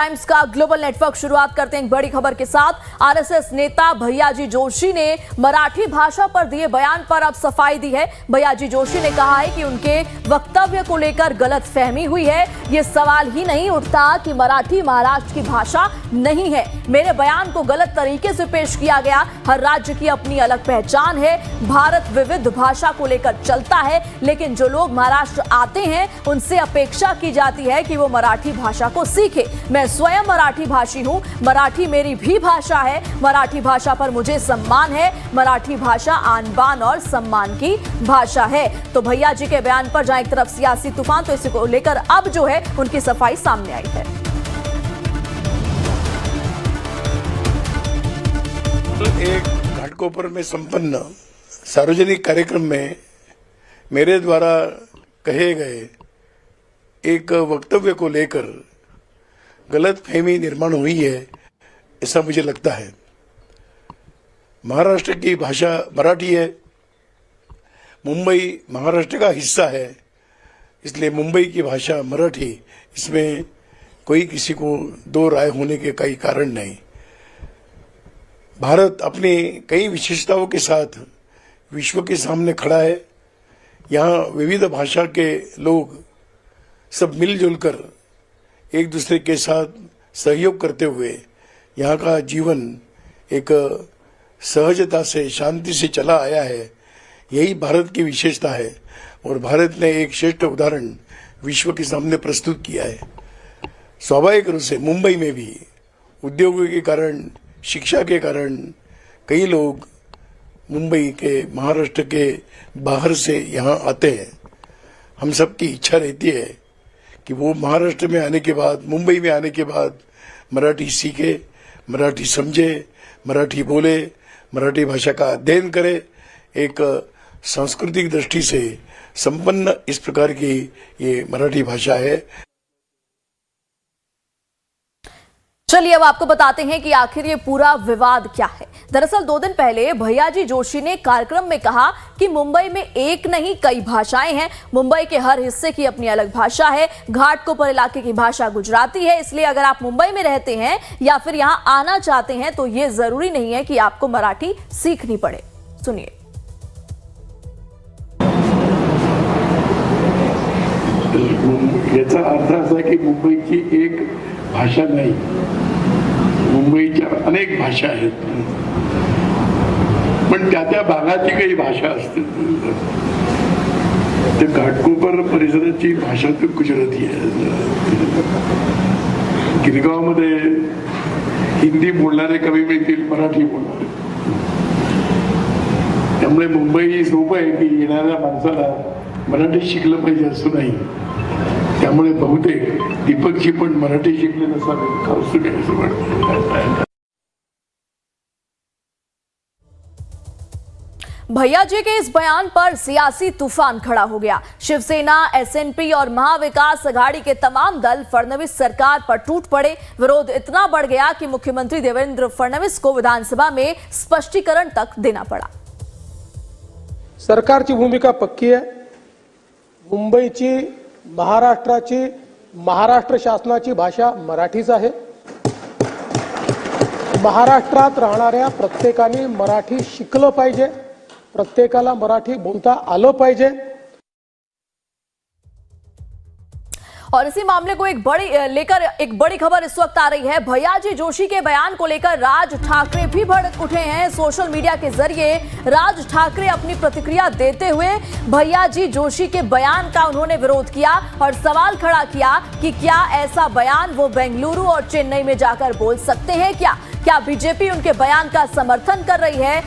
Times का global network शुरुआत करते हैं एक बड़ी खबर के साथ। आरएसएस नेता भैयाजी जोशी ने मराठी भाषा पर दिए बयान पर अब सफाई दी है। भैयाजी जोशी ने कहा है कि उनके वक्तव्य को लेकर गलतफहमी हुई है। यह सवाल ही नहीं उठता कि मराठी महाराष्ट्र की भाषा नहीं है। मेरे बयान को गलत तरीके से पेश किया गया। हर राज्य की अपनी अलग पहचान है। भारत विविध भाषा को लेकर चलता है, लेकिन जो लोग महाराष्ट्र आते हैं उनसे अपेक्षा की जाती है कि वो मराठी भाषा को सीखे। मैं स्वयं मराठी भाषी हूं। मराठी मेरी भी भाषा है। मराठी भाषा पर मुझे सम्मान है। मराठी भाषा आन बान और सम्मान की भाषा है। तो भैया जी के बयान पर जहां एक तरफ सियासी तूफान, तो इसी को लेकर अब जो है उनकी सफाई सामने आई है। एक घाटकोपर में संपन्न सार्वजनिक कार्यक्रम में मेरे द्वारा कहे गए एक वक्तव्य को लेकर गलतफहमी निर्माण हुई है, ऐसा मुझे लगता है। महाराष्ट्र की भाषा मराठी है। मुंबई महाराष्ट्र का हिस्सा है, इसलिए मुंबई की भाषा मराठी, इसमें कोई किसी को दो राय होने के कई कारण नहीं। भारत अपनी कई विशेषताओं के साथ विश्व के सामने खड़ा है। यहाँ विविध भाषा के लोग सब मिलजुल कर एक दूसरे के साथ सहयोग करते हुए यहाँ का जीवन एक सहजता से, शांति से चला आया है। यही भारत की विशेषता है और भारत ने एक श्रेष्ठ उदाहरण विश्व के सामने प्रस्तुत किया है। स्वाभाविक रूप से मुंबई में भी उद्योगों के कारण, शिक्षा के कारण कई लोग मुंबई के, महाराष्ट्र के बाहर से यहाँ आते हैं। हम सबकी इच्छा रहती है कि वो महाराष्ट्र में आने के बाद, मुंबई में आने के बाद मराठी सीखे, मराठी समझे, मराठी बोले, मराठी भाषा का अध्ययन करे। एक सांस्कृतिक दृष्टि से संपन्न इस प्रकार की ये मराठी भाषा है। चलिए अब आपको बताते हैं कि आखिर ये पूरा विवाद क्या है। दरअसल 2 दिन पहले भैयाजी जोशी ने कार्यक्रम में कहा कि मुंबई में एक नहीं कई भाषाएं हैं। मुंबई के हर हिस्से की अपनी अलग भाषा है। घाटकोपर इलाके की भाषा गुजराती है। इसलिए अगर आप मुंबई में रहते हैं या फिर यहां आना चाहते हैं तो ये जरूरी नहीं है कि आपको मराठी सीखनी पड़े। सुनिए। याचा अर्थ असा की मुंबईची एक भाषा नाही, मुंबईच्या अनेक भाषा आहेत, पण त्या भागाची काही भाषा असते। त्या घाटकोपर परिसराची भाषा तर गुजराती आहे। गिरगावमध्ये हिंदी बोलणारे कमी मिळतील, मराठी बोलणारे। त्यामुळे मुंबई सोपं आहे की येणाऱ्या माणसाला मराठी शिकलं पाहिजे असं नाही। त्यामुळे बहुतेक दीपकजी पण मराठी शिकले नसावे। भैया जी के इस बयान पर सियासी तूफान खड़ा हो गया। शिवसेना, एसएनपी और महाविकास आघाड़ी के तमाम दल फडणवीस सरकार पर टूट पड़े। विरोध इतना बढ़ गया कि मुख्यमंत्री देवेंद्र फडणवीस को विधानसभा में स्पष्टीकरण तक देना पड़ा। सरकारची भूमिका पक्की आहे। मुंबईची, महाराष्ट्राची, महाराष्ट्र शासनाची भाषा मराठीच आहे। महाराष्ट्रात राहणाऱ्या प्रत्येकाने मराठी शिकलं पाहिजे, प्रत्येकाला मराठी बोलता आलं पाहिजे। और इसी मामले को लेकर एक बड़ी खबर इस वक्त आ रही है। भैयाजी जोशी के बयान को लेकर राज ठाकरे भी भड़क उठे हैं। सोशल मीडिया के जरिए राज ठाकरे अपनी प्रतिक्रिया देते हुए भैयाजी जोशी के बयान का उन्होंने विरोध किया और सवाल खड़ा किया कि क्या ऐसा बयान वो बेंगलुरु और चेन्नई में जाकर बोल सकते हैं? क्या बीजेपी उनके बयान का समर्थन कर रही है?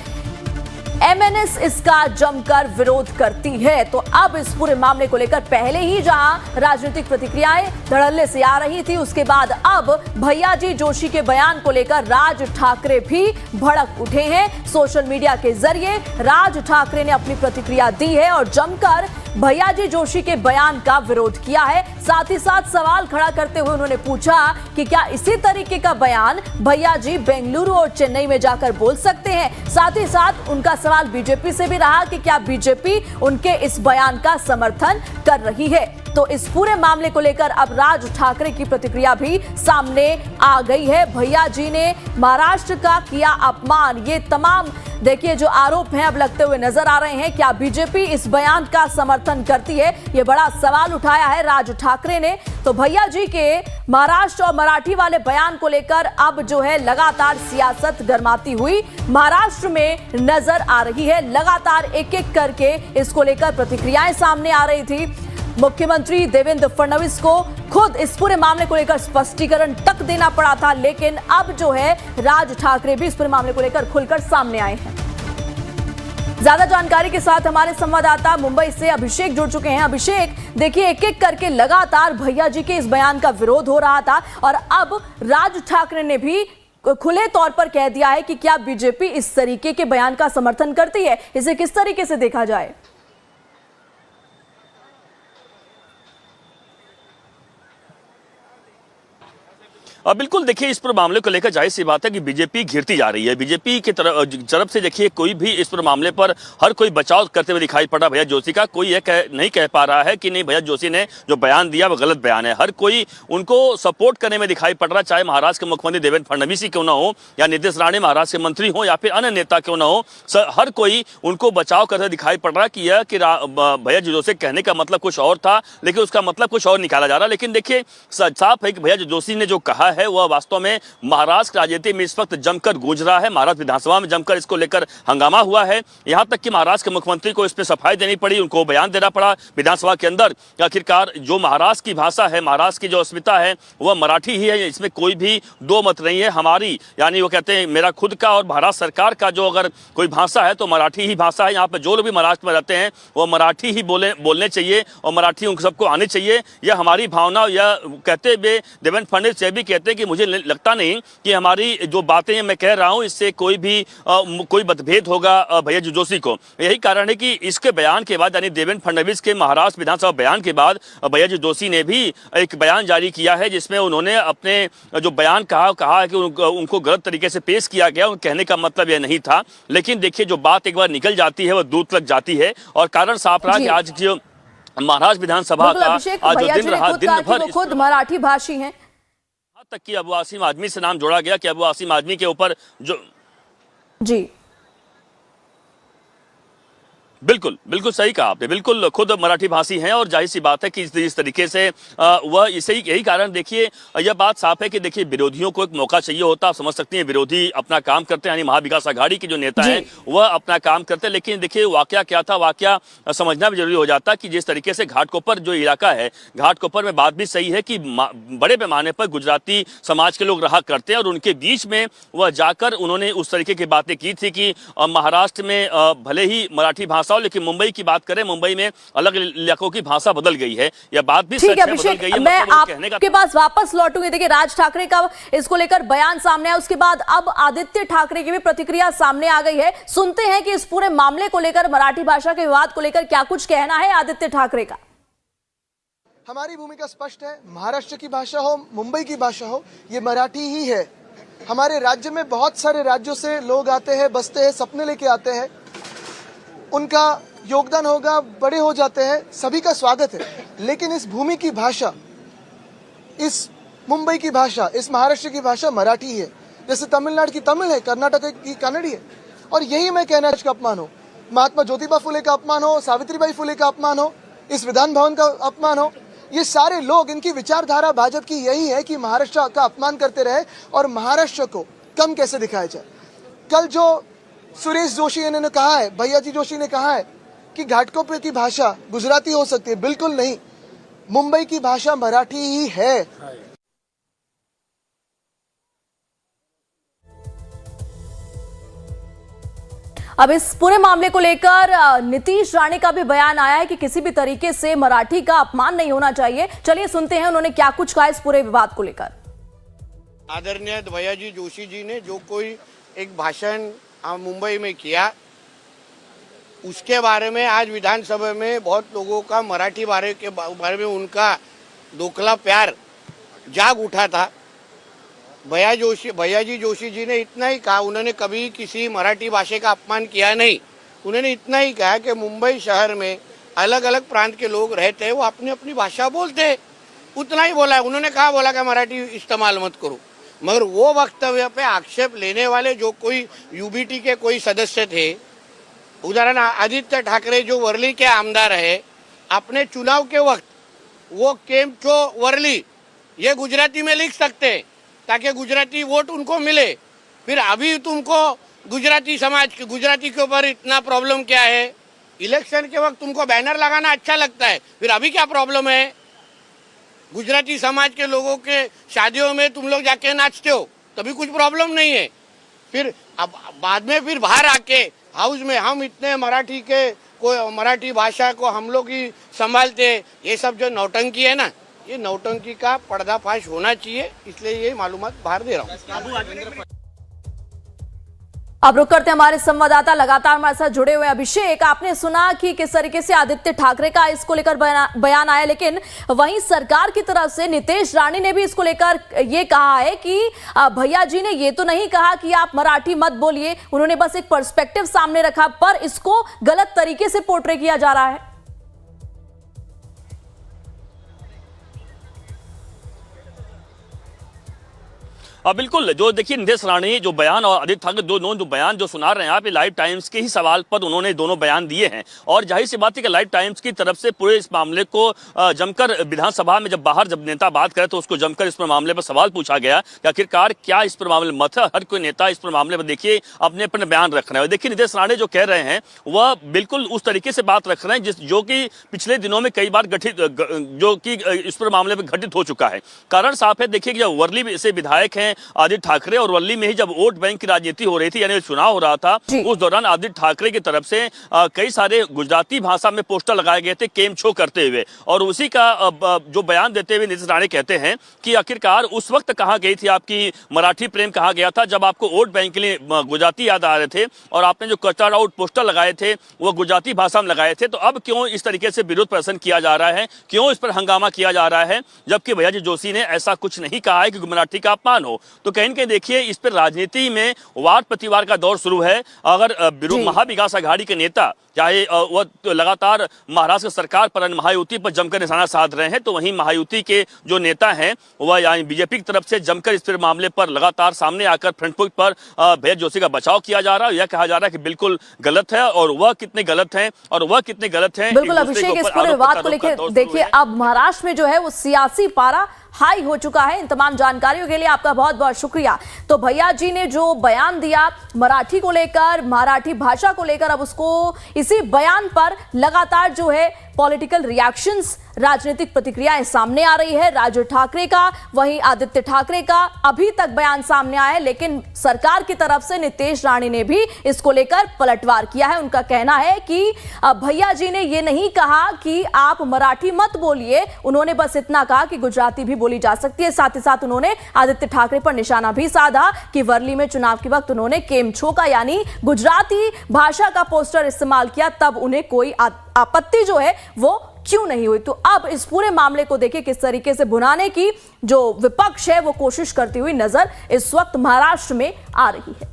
एमएनएस इसका जमकर विरोध करती है। तो अब इस पूरे मामले को लेकर पहले ही जहां राजनीतिक प्रतिक्रियाएं धड़ल्ले से आ रही थी, उसके बाद अब भैयाजी जोशी के बयान को लेकर राज ठाकरे भी भड़क उठे हैं। सोशल मीडिया के जरिए राज ठाकरे ने अपनी प्रतिक्रिया दी है और जमकर भैयाजी जोशी के बयान का विरोध किया है। साथ ही साथ सवाल खड़ा करते हुए उन्होंने पूछा कि क्या इसी तरीके का बयान भैयाजी बेंगलुरु और चेन्नई में जाकर बोल सकते हैं? साथ ही साथ उनका सवाल बीजेपी से भी रहा कि क्या बीजेपी उनके इस बयान का समर्थन कर रही है। तो इस पूरे मामले को लेकर अब राज ठाकरे की प्रतिक्रिया भी सामने आ गई है। भैया जी ने महाराष्ट्र का किया अपमान, ये तमाम देखिए जो आरोप हैं अब लगते हुए नजर आ रहे हैं। क्या बीजेपी इस बयान का समर्थन करती है, ये बड़ा सवाल उठाया है राज ठाकरे ने। तो भैया जी के महाराष्ट्र और मराठी वाले बयान को लेकर अब जो है लगातार सियासत गरमाती हुई महाराष्ट्र में नजर आ रही है। लगातार एक एक करके इसको लेकर प्रतिक्रियाएं सामने आ रही थी। मुख्यमंत्री देवेंद्र फडणवीस को खुद इस पूरे मामले को लेकर स्पष्टीकरण तक देना पड़ा था, लेकिन अब जो है राज ठाकरे भी इस पूरे मामले को लेकर खुलकर सामने आए हैं। ज्यादा जानकारी के साथ हमारे संवाददाता मुंबई से अभिषेक जुड़ चुके हैं। अभिषेक, देखिए एक एक करके लगातार भैया जी के इस बयान का विरोध हो रहा था और अब राज ठाकरे ने भी खुले तौर पर कह दिया है कि क्या बीजेपी इस तरीके के बयान का समर्थन करती है, इसे किस तरीके से देखा जाए? बिल्कुल, देखिए इस पूरे मामले को लेकर जाहिर सी बात है कि बीजेपी घिरती जा रही है। बीजेपी की तरफ से देखिए कोई भी इस पूरे मामले पर हर कोई बचाव करते हुए दिखाई पड़ रहा भैया जोशी का। कोई ये नहीं कह पा रहा है कि नहीं भैया जोशी ने जो बयान दिया वो गलत बयान है। हर कोई उनको सपोर्ट करने में दिखाई पड़ रहा, चाहे महाराष्ट्र के मुख्यमंत्री देवेंद्र फडणवीस ही क्यों ना हो या नीतीश राणे महाराष्ट्र के मंत्री हो या फिर अन्य नेता क्यों ना हो, हर कोई उनको बचाव करते दिखाई पड़ रहा कि यह कि भैया जोशी कहने का मतलब कुछ और था, लेकिन उसका मतलब कुछ और निकाला जा रहा। लेकिन देखिए साफ है कि भैया जोशी ने जो कहा है वह वास्तव में महाराष्ट्र राजनीति में इस वक्त जमकर गूंज रहा है। महाराष्ट्र विधानसभा में जमकर इसको लेकर हंगामा हुआ है। यहां तक कि महाराष्ट्र के मुख्यमंत्री को इस पर सफाई देनी पड़ी, उनको बयान देना पड़ा विधानसभा के अंदर। आखिरकार जो महाराष्ट्र की भाषा है, महाराष्ट्र की जो अस्मिता है वह मराठी ही है, इसमें कोई भी दो मत नहीं है। हमारी यानी वो कहते हैं मेरा खुद का और महाराष्ट्र सरकार का जो अगर कोई भाषा है तो मराठी ही भाषा है। यहाँ पर जो लोग भी महाराष्ट्र में रहते हैं वो मराठी ही बोलने चाहिए और मराठी उन सबको आनी चाहिए। यह हमारी भावना, यह कहते हुए देवेंद्र फडणवीस ये भी कहते हैं कि मुझे लगता नहीं कि हमारी जो बातें मैं कह रहा हूं इससे कोई मतभेद होगा भैया जोशी को। यही कारण है कि इसके बयान के बाद यानी देवेंद्र फडणवीस के महाराष्ट्र विधानसभा बयान के बाद भैया जोशी ने भी एक बयान जारी किया है, जिसमें उन्होंने अपने जो बयान कहा है कि उनको गलत तरीके से पेश किया गया। उनके कहने का मतलब यह नहीं था, लेकिन देखिए जो बात एक बार निकल जाती है वह दूर तक जाती है और कारण साफ रहा कि आज जो महाराष्ट्र विधानसभा का आज जो दिन रहा, दिन भर खुद मराठी भाषी हैं तक कि अबू आसिम आजमी से नाम जोड़ा गया कि अबू आसिम आजमी के ऊपर जो जी बिल्कुल सही कहा आपने। बिल्कुल खुद मराठी भाषी हैं और जाहिर सी बात है कि इस तरीके से वह यही कारण देखिए यह बात साफ है कि देखिए विरोधियों को एक मौका चाहिए होता। आप समझ सकते हैं विरोधी अपना काम करते हैं, यानी महाविकास आघाड़ी के जो नेता हैं वह अपना काम करते हैं। लेकिन देखिए वाकया क्या था, वाकया समझना भी जरूरी हो जाता कि जिस तरीके से घाटकोपर जो इलाका है, घाटकोपर में बात भी सही है कि बड़े पैमाने पर गुजराती समाज के लोग रहा करते हैं और उनके बीच में वह जाकर उन्होंने उस तरीके की बातें की थी कि महाराष्ट्र में भले ही मराठी भाषा, लेकिन मुंबई की बात करें, मुंबई में अलग इलाकों की भाषा बदल गई है। यह बात भी ठीक है अभिषेक, मैं आपके पास वापस लौटूंगी। देखिए राज ठाकरे का इसको लेकर बयान सामने आया, उसके बाद अब आदित्य ठाकरे की भी प्रतिक्रिया सामने आ गई है। सुनते हैं कि इस पूरे मामले को लेकर, मराठी भाषा के विवाद को लेकर क्या कुछ कहना है आदित्य ठाकरे का। हमारी भूमिका स्पष्ट है, महाराष्ट्र की भाषा हो, मुंबई की भाषा हो, ये मराठी ही है। हमारे राज्य में बहुत सारे राज्यों से लोग आते हैं, बसते हैं, सपने लेके आते हैं, उनका योगदान होगा, बड़े हो जाते हैं, सभी का स्वागत है। लेकिन इस भूमि की भाषा, इस मुंबई की भाषा, इस महाराष्ट्र की भाषा मराठी है। जैसे तमिलनाडु की तमिल है, कर्नाटक की कन्नड़ी है। और यही मैं कहना का अपमान हो, महात्मा ज्योतिबा फुले का अपमान हो, सावित्रीबाई फुले का अपमान हो, इस विधान भवन का अपमान हो, ये सारे लोग, इनकी विचारधारा भाजपा की यही है कि महाराष्ट्र का अपमान करते रहे और महाराष्ट्र को कम कैसे दिखाया जाए। कल जो सुरेश जोशी ने कहा है, भैया जी जोशी ने कहा है कि घाटकोपर की भाषा गुजराती हो सकती है, बिल्कुल नहीं, मुंबई की भाषा मराठी ही है। अब इस पूरे मामले को लेकर नीतीश राणे का भी बयान आया है कि किसी भी तरीके से मराठी का अपमान नहीं होना चाहिए। चलिए सुनते हैं उन्होंने क्या कुछ कहा इस पूरे विवाद को लेकर। आदरणीय भैया जी जोशी जी ने जो कोई एक भाषण मुंबई में किया, उसके बारे में आज विधानसभा में बहुत लोगों का मराठी बारे में उनका दोखला प्यार जाग उठा था। भैया जी जोशी जी ने इतना ही कहा, उन्होंने कभी किसी मराठी भाषा का अपमान किया नहीं। उन्होंने इतना ही कहा कि मुंबई शहर में अलग अलग प्रांत के लोग रहते हैं, वो अपनी अपनी भाषा बोलते हैं, उतना ही बोला है। उन्होंने कहा बोला कि मराठी इस्तेमाल मत करो, मगर वो वक्तव्य पे आक्षेप लेने वाले जो कोई यूबीटी के कोई सदस्य थे, उदाहरण आदित्य ठाकरे जो वर्ली के आमदार है, अपने चुनाव के वक्त वो केम छो वर्ली ये गुजराती में लिख सकते हैं ताकि गुजराती वोट उनको मिले। फिर अभी तुमको गुजराती समाज गुजराती के ऊपर इतना प्रॉब्लम क्या है? इलेक्शन के वक्त तुमको बैनर लगाना अच्छा लगता है, फिर अभी क्या प्रॉब्लम है? गुजराती समाज के लोगों के शादियों में तुम लोग जाके नाचते हो, तभी कुछ प्रॉब्लम नहीं है। फिर अब बाद में फिर बाहर आके हाउस में हम इतने मराठी के कोई मराठी भाषा को हम लोग ही संभालते, ये सब जो नौटंकी है ना, ये नौटंकी का पर्दाफाश होना चाहिए, इसलिए ये मालूमात बाहर दे रहा हूँ। अब रुक करते हैं, हमारे संवाददाता लगातार हमारे साथ जुड़े हुए हैं। अभिषेक, आपने सुना कि किस तरीके से आदित्य ठाकरे का इसको लेकर बयान आया, लेकिन वहीं सरकार की तरफ से नितेश राणे ने भी इसको लेकर ये कहा है कि भैया जी ने ये तो नहीं कहा कि आप मराठी मत बोलिए, उन्होंने बस एक पर्सपेक्टिव सामने रखा, पर इसको गलत तरीके से पोर्ट्रे किया जा रहा है। बिल्कुल, जो देखिए नितेश राणे जो बयान और आदित्य ठाकरे दोनों जो बयान जो सुना रहे हैं आप, ये लाइव टाइम्स के ही सवाल पर उन्होंने दोनों बयान दिए हैं। और जाहिर सी बात है कि लाइव टाइम्स की तरफ से पूरे इस मामले को जमकर विधानसभा में जब नेता बात करे तो उसको जमकर इस पर मामले पर सवाल पूछा गया कि आखिरकार क्या इस पर मामले मत है। हर कोई नेता इस पर मामले पर देखिए अपने अपने बयान रख रहे हैं। देखिए नितेश राणे जो कह रहे हैं वह बिल्कुल उस तरीके से बात रख रहे हैं जो कि पिछले दिनों में कई बार जो कि इस पर मामले पर घटित हो चुका है। कारण साफ है, देखिए जब वर्ली से विधायक हैं आदित्य ठाकरे और वर्ली में ही जब वोट बैंक की राजनीति हो रही थी, यानी चुनाव हो रहा था, उस दौरान आदित्य ठाकरे की तरफ से कई सारे गुजराती भाषा में पोस्टर लगाए गए थे केम छो करते हुए, और उसी का जो बयान देते हुए नितेश राणे कहते हैं कि आखिरकार उस वक्त कहाँ गई थी आपकी मराठी प्रेम, कहाँ गया था जब आपको वोट बैंक के लिए गुजराती याद आ रहे थे और आपने जो कट आउट पोस्टर लगाए थे वो गुजराती भाषा में लगाए थे। तो अब क्यों इस तरीके से विरोध प्रदर्शन किया जा रहा है, क्यों इस पर हंगामा किया जा रहा है, जबकि भैया जी जोशी ने ऐसा कुछ नहीं कहा है कि मराठी का अपमान हो। तो कहीं कहीं देखिए इस पर राजनीति में वाद प्रतिवाद का दौर शुरू है। अगर महाविकास आघाड़ी के नेता चाहे वह लगातार महाराष्ट्र सरकार पर महायुति पर जमकर निशाना साध रहे हैं, तो वहीं महायुति के जो नेता हैं वह यानी बीजेपी की तरफ से जमकर इस मामले पर लगातार सामने आकर फ्रंट फुट पर भैया जोशी का बचाव किया जा रहा है। यह कहा जा रहा है कि बिल्कुल गलत है और वह कितने गलत हैं और वह कितने गलत हैं। बिल्कुल अभिषेक, इस पूरे विवाद को लेकर देखिए अब महाराष्ट्र में जो है वो सियासी पारा हाई हो चुका है। इन तमाम जानकारियों के लिए आपका बहुत बहुत शुक्रिया। तो भैया जी ने जो बयान दिया मराठी को लेकर, मराठी भाषा को लेकर, अब उसको इसी बयान पर लगातार जो है पॉलिटिकल रिएक्शंस, राजनीतिक प्रतिक्रियाएं सामने आ रही है। राज ठाकरे का, वहीं आदित्य ठाकरे का अभी तक बयान सामने आया है, लेकिन सरकार की तरफ से नितेश राणे ने भी इसको लेकर पलटवार किया है। उनका कहना है कि भैया जी ने ये नहीं कहा कि आप मराठी मत बोलिए, उन्होंने बस इतना कहा कि गुजराती भी बोली जा सकती है। साथ ही साथ उन्होंने आदित्य ठाकरे पर निशाना भी साधा कि वर्ली में चुनाव के वक्त उन्होंने केम छो का यानी गुजराती भाषा का पोस्टर इस्तेमाल किया, तब उन्हें कोई आपत्ति जो है वो क्यों नहीं हुई। तो अब इस पूरे मामले को देखिए किस तरीके से भुनाने की जो विपक्ष है वो कोशिश करती हुई नजर इस वक्त महाराष्ट्र में आ रही है।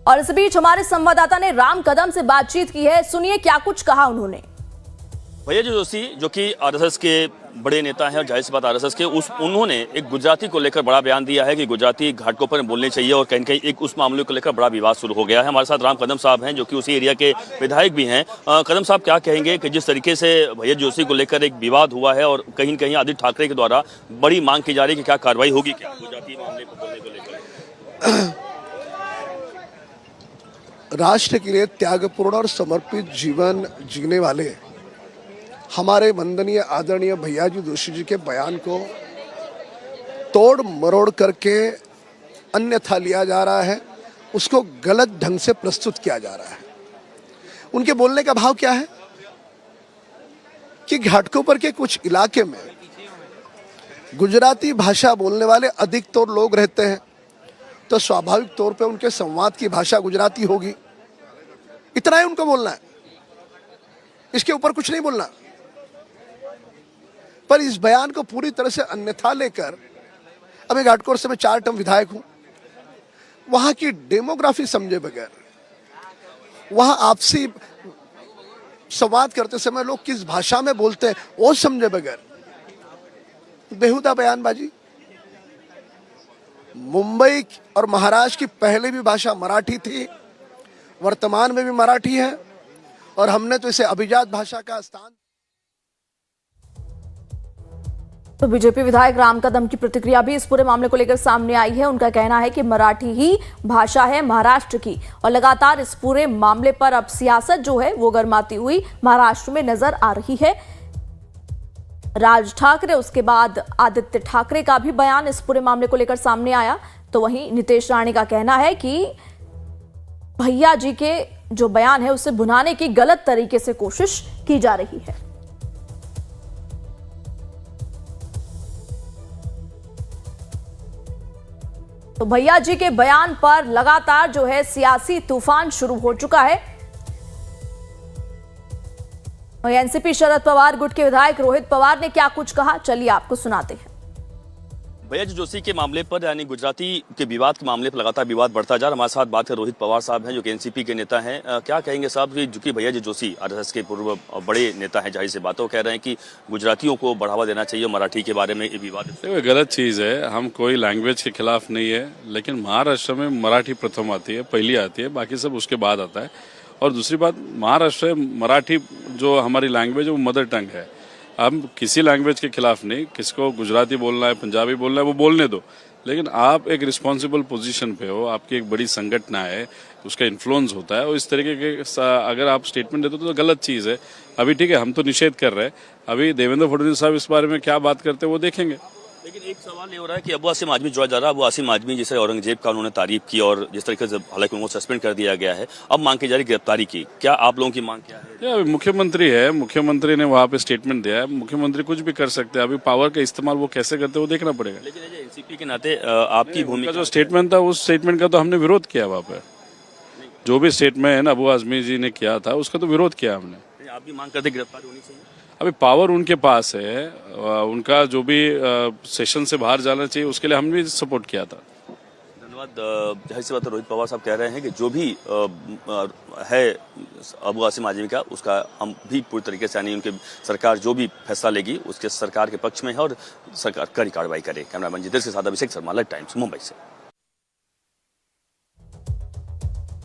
और इस बीच हमारे संवाददाता ने राम कदम से बातचीत की है, सुनिए क्या कुछ कहा उन्होंने। भैया जी जोशी जो कि आरएसएस के बड़े नेता हैं और जाहिर सी बात आरएसएस के, उन्होंने एक गुजराती को लेकर बड़ा बयान दिया है कि गुजराती घाटकोपर में बोलने चाहिए, और कहीं कहीं एक उस मामले को लेकर बड़ा विवाद शुरू हो गया है। हमारे साथ राम कदम साहब हैं जो कि उसी एरिया के विधायक भी हैं। कदम साहब क्या कहेंगे कि जिस तरीके से भैया जोशी को लेकर एक विवाद हुआ है और कहीं कहीं आदित्य ठाकरे के द्वारा बड़ी मांग की जा रही है कि क्या कार्रवाई होगी क्या गुजराती मामले को बोलने को लेकर? राष्ट्र के लिए त्यागपूर्ण और समर्पित जीवन जीने वाले हमारे वंदनीय आदरणीय भैया जी जोशी जी के बयान को तोड़ मरोड़ करके अन्यथा लिया जा रहा है, उसको गलत ढंग से प्रस्तुत किया जा रहा है। उनके बोलने का भाव क्या है कि घाटकोपर के कुछ इलाके में गुजराती भाषा बोलने वाले अधिकतर लोग रहते हैं, तो स्वाभाविक तौर पे उनके संवाद की भाषा गुजराती होगी। इतना ही उनको बोलना है, इसके ऊपर कुछ नहीं बोलना। पर इस बयान को पूरी तरह से अन्यथा लेकर, अभी घाटकोट से मैं 4 टर्म विधायक हूं, वहां की डेमोग्राफी समझे बगैर, वहां आपसी संवाद करते समय लोग किस भाषा में बोलते हैं वो समझे बगैर बेहुदा बयानबाजी। मुंबई और महाराष्ट्र की पहले भी भाषा मराठी थी, वर्तमान में भी मराठी है, और हमने तो इसे अभिजात भाषा का स्थान। तो बीजेपी विधायक राम कदम की प्रतिक्रिया भी इस पूरे मामले को लेकर सामने आई है। उनका कहना है कि मराठी ही भाषा है महाराष्ट्र की, और लगातार इस पूरे मामले पर अब सियासत जो है वो गर्माती हुई महाराष्ट्र में नजर आ रही है। राज ठाकरे, उसके बाद आदित्य ठाकरे का भी बयान इस पूरे मामले को लेकर सामने आया। तो वहीं नितेश राणे का कहना है कि भैया जी के जो बयान है उसे भुनाने की गलत तरीके से कोशिश की जा रही है। तो भैया जी के बयान पर लगातार जो है सियासी तूफान शुरू हो चुका है। एनसीपी शरद पवार गुट के विधायक रोहित पवार ने क्या कुछ कहा, चलिए आपको सुनाते हैं। भैया जी जोशी के मामले पर यानी गुजराती के विवाद के मामले पर लगातार विवाद बढ़ता जा रहा है। हमारे साथ बात कर रोहित पवार साहब हैं जो कि एनसीपी के नेता हैं। क्या कहेंगे साहब कि जो कि भैया जी जोशी आरएसएस के पूर्व बड़े नेता हैं, जाहिर सी बात है, कह रहे हैं कि गुजरातियों को बढ़ावा देना चाहिए, मराठी के बारे में ये विवाद है। गलत चीज़ है, हम कोई लैंग्वेज के खिलाफ नहीं है, लेकिन महाराष्ट्र में मराठी प्रथम आती है, पहली आती है, बाकी सब उसके बाद आता है। और दूसरी बात, महाराष्ट्र में मराठी जो हमारी लैंग्वेज है वो मदर टंग है। हम किसी लैंग्वेज के खिलाफ नहीं, किसको गुजराती बोलना है, पंजाबी बोलना है वो बोलने दो, लेकिन आप एक रिस्पॉन्सिबल पोजीशन पे हो, आपकी एक बड़ी संगठन है, उसका इन्फ्लुएंस होता है, और इस तरीके के अगर आप स्टेटमेंट देते हो तो गलत चीज़ है। अभी ठीक है, हम तो निषेध कर रहे हैं, अभी देवेंद्र फडणवीस साहब इस बारे में क्या बात करते हैं वो देखेंगे। लेकिन एक सवाल ये हो रहा है कि अबू आसिम आजमी जोड़ा जा रहा है। अबू आसिम आजमी जिसे औरंगजेब का उन्होंने तारीफ की और जिस तरीके से हालांकि उनको सस्पेंड कर दिया गया है, अब मांग की जा रही गिरफ्तारी की, क्या आप लोगों की मांग क्या है? मुख्यमंत्री है, मुख्यमंत्री ने वहाँ पे स्टेटमेंट दिया है, मुख्यमंत्री कुछ भी कर सकते हैं, अभी पावर का इस्तेमाल वो कैसे करते हैं वो देखना पड़ेगा। लेकिन एनसीपी के नाते आपकी भूमिका, जो स्टेटमेंट था उस स्टेटमेंट का तो हमने विरोध किया। वहाँ पे जो भी स्टेटमेंट अबू आजमी जी ने किया था उसका तो विरोध किया हमने। आप भी मांग करते गिरफ्तारी होनी चाहिए? अभी पावर उनके पास है, उनका जो भी सेशन से बाहर जाना चाहिए उसके लिए हमने भी सपोर्ट किया था। धन्यवाद। जाहिर सी बात है, रोहित पवार साहब कह रहे हैं कि जो भी है अबू आसिम आजमी का, उसका हम भी पूरी तरीके से यानी उनके सरकार जो भी फैसला लेगी उसके सरकार के पक्ष में है और सरकार कड़ी कार्रवाई करे। कैमरामैन जितेश के साथ अभिषेक शर्मा, लाइव टाइम्स, मुंबई से।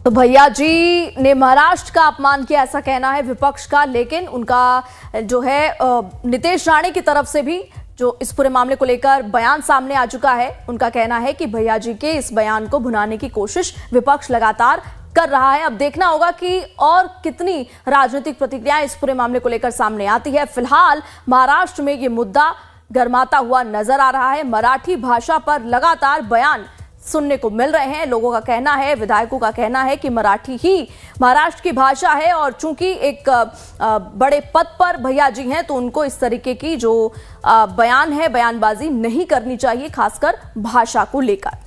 तो भैया जी ने महाराष्ट्र का अपमान किया, ऐसा कहना है विपक्ष का। लेकिन उनका जो है नितेश राणे की तरफ से भी जो इस पूरे मामले को लेकर बयान सामने आ चुका है। उनका कहना है कि भैया जी के इस बयान को भुनाने की कोशिश विपक्ष लगातार कर रहा है। अब देखना होगा कि और कितनी राजनीतिक प्रतिक्रियाएं इस पूरे मामले को लेकर सामने आती है। फिलहाल महाराष्ट्र में ये मुद्दा गर्माता हुआ नजर आ रहा है। मराठी भाषा पर लगातार बयान सुनने को मिल रहे हैं। लोगों का कहना है, विधायकों का कहना है कि मराठी ही महाराष्ट्र की भाषा है, और चूंकि एक बड़े पद पर भैया जी हैं तो उनको इस तरीके की जो बयान है, बयानबाजी नहीं करनी चाहिए, खासकर भाषा को लेकर।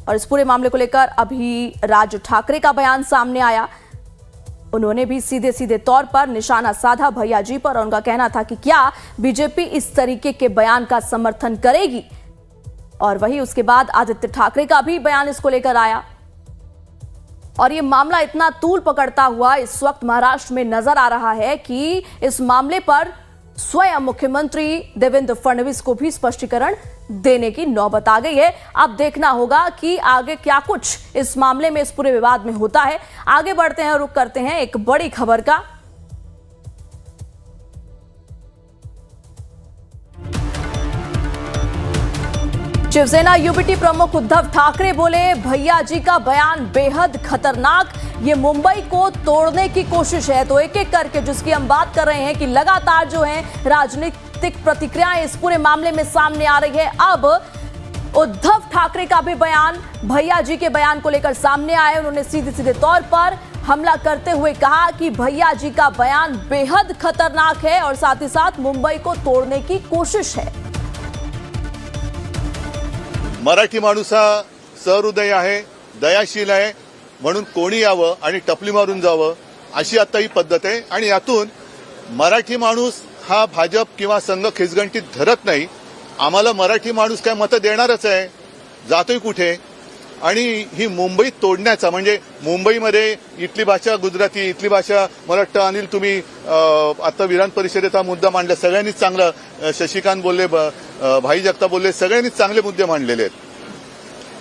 और इस पूरे मामले को लेकर अभी राज ठाकरे का बयान सामने आया। उन्होंने भी सीधे सीधे तौर पर निशाना साधा भैया जी पर, और उनका कहना था कि क्या बीजेपी इस तरीके के बयान का समर्थन करेगी। और वही उसके बाद आदित्य ठाकरे का भी बयान इसको लेकर आया, और ये मामला इतना तूल पकड़ता हुआ इस वक्त महाराष्ट्र में नजर आ रहा है कि इस मामले पर स्वयं मुख्यमंत्री देवेंद्र फडणवीस को भी स्पष्टीकरण देने की नौबत आ गई है। अब देखना होगा कि आगे क्या कुछ इस मामले में, इस पूरे विवाद में होता है। आगे बढ़ते हैं, रुख करते हैं एक बड़ी खबर का। शिवसेना यूबीटी प्रमुख उद्धव ठाकरे बोले, भैया जी का बयान बेहद खतरनाक, ये मुंबई को तोड़ने की कोशिश है। तो एक एक करके जिसकी हम बात कर रहे हैं कि लगातार जो है राजनीतिक प्रतिक्रियाएं इस पूरे मामले में सामने आ रही है। अब उद्धव ठाकरे का भी बयान भैया जी के बयान को लेकर सामने आया। उन्होंने सीधे सीधे तौर पर हमला करते हुए कहा कि भैया जी का बयान बेहद खतरनाक है और साथ ही साथ मुंबई को तोड़ने की कोशिश है। मराठी माणूस हा सहृदय आहे, दयाशील आहे, म्हणून कोणी यावं आणि टपली मारून जावं अशी आता ही पद्धत आहे आणि यातून मराठी माणूस हा भाजप किंवा संघ खिचगंटीत धरत नाही. आम्हाला मराठी माणूस काय मतं देणारच आहे, जातोय कुठे. आणि ही मुंबई तोडण्याचा म्हणजे मुंबईमध्ये इथली भाषा गुजराती, इथली भाषा मला वाटतं अनिल तुम्ही आता विधान परिषदेत हा मुद्दा मांडला, सगळ्यांनीच चांगला, शशिकांत बोलले, भाई जगताप बोलले, सगळ्यांनीच चांगले मुद्दे मांडलेले आहेत.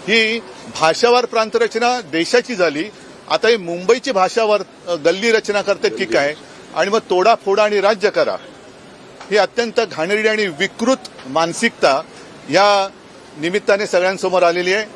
ही भाषावार प्रांतरचना देशाची झाली, आता ही मुंबईची भाषावार गल्ली रचना करतात की काय, आणि मग तोडाफोडा आणि राज्य करा, ही अत्यंत घाणेरडी आणि विकृत मानसिकता या निमित्ताने सगळ्यांसमोर आलेली आहे.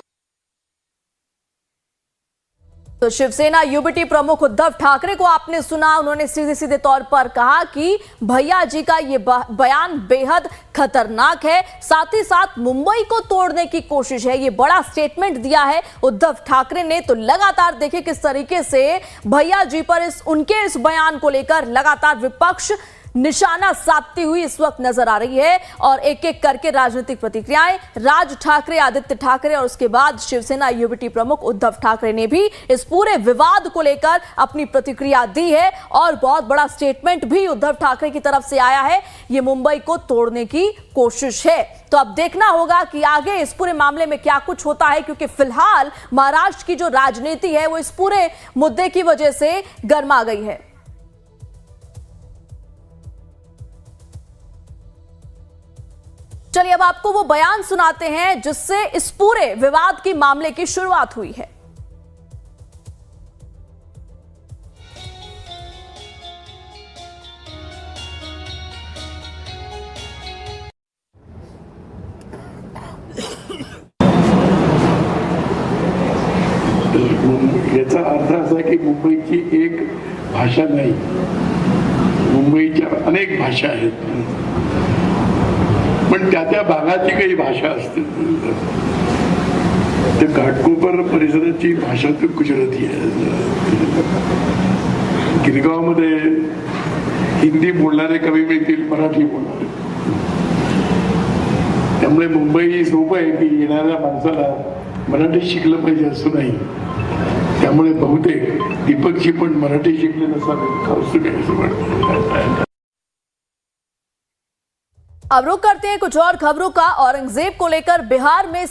तो शिवसेना यूबीटी प्रमुख उद्धव ठाकरे को आपने सुना, उन्होंने सीधे सीधे तौर पर कहा कि भैया जी का ये बयान बेहद खतरनाक है, साथ ही साथ मुंबई को तोड़ने की कोशिश है, ये बड़ा स्टेटमेंट दिया है उद्धव ठाकरे ने. तो लगातार देखिए किस तरीके से भैया जी पर उनके इस बयान को लेकर लगातार विपक्ष निशाना साधती हुई इस वक्त नजर आ रही है. और एक एक करके राजनीतिक प्रतिक्रियाएं राज ठाकरे, आदित्य ठाकरे और उसके बाद शिवसेना यूबीटी प्रमुख उद्धव ठाकरे ने भी इस पूरे विवाद को लेकर अपनी प्रतिक्रिया दी है. और बहुत बड़ा स्टेटमेंट भी उद्धव ठाकरे की तरफ से आया है, ये मुंबई को तोड़ने की कोशिश है. तो अब देखना होगा कि आगे इस पूरे मामले में क्या कुछ होता है, क्योंकि फिलहाल महाराष्ट्र की जो राजनीति है वो इस पूरे मुद्दे की वजह से गर्मा गई है. चलिए अब आपको वो बयान सुनाते हैं जिससे इस पूरे विवाद की मामले की शुरुआत हुई है. याचा अर्थ असा की मुंबईची एक भाषा नाही, मुंबईच्या अनेक भाषा आहेत, पण त्या त्या भागाची काही भाषा असते. त्या घाटकोपर परिसराची भाषा तर गुजराती आहे. गिरगावमध्ये हिंदी बोलणारे कमी मिळतील, मराठी बोलणारे. त्यामुळे मुंबई सोपं आहे की येणाऱ्या माणसाला मराठी शिकलं पाहिजे असं नाही. त्यामुळे बहुतेक दीपकजी पण मराठी शिकले नसावे. अब रुक करते हैं कुछ और खबरों का. औरंगजेब को लेकर बिहार में